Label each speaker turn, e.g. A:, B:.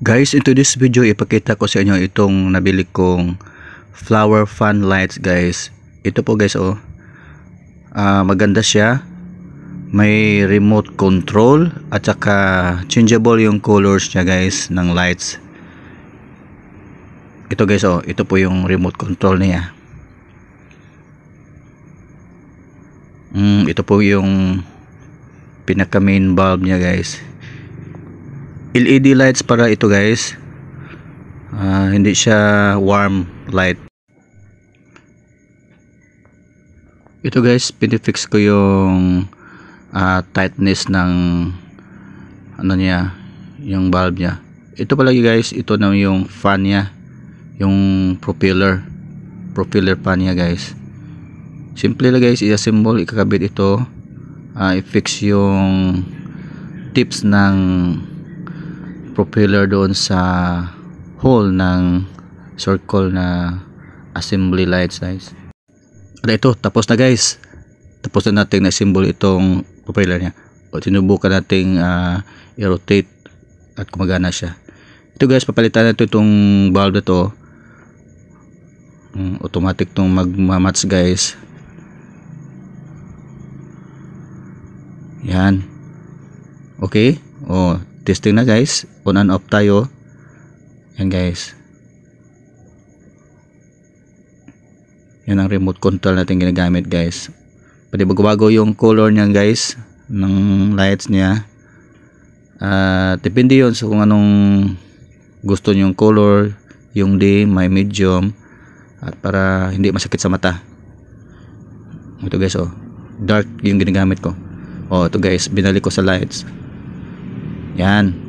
A: Guys, into this video ipakita ko sa inyo itong nabili kong flower fan lights guys. Ito po guys maganda siya. May remote control at saka changeable yung colors niya guys ng lights. Ito guys ito po yung remote control niya. Ito po yung pinaka main bulb niya guys. LED lights para ito guys, hindi siya warm light. Ito guys, pinifix ko yung tightness ng ano niya, yung bulb niya. Ito pala guys, ito na yung fan niya, yung propeller fan niya guys. Simple lang guys, i-assemble, ikakabit ito, i-fix yung tips ng propeller doon sa hole ng circle na assembly lights guys. At ito, tapos na guys. Tapos na natin na-assemble itong propeller niya. O sinubukan nating i-rotate at gumagana siya. Ito guys, papalitan natin itong bulb na to. Automatic itong magmamatch guys. Yan. Okay. Testing na guys, on and off tayo. Yan guys, yan ang remote control natin ginagamit guys. Pwede bago yung color niya guys ng lights niya. Depende yun sa kung anong gusto nyong color, yung dim, may medium, at para hindi masakit sa mata. Ito guys dark yung ginagamit ko. Ito guys, binalik ko sa lights. Yan.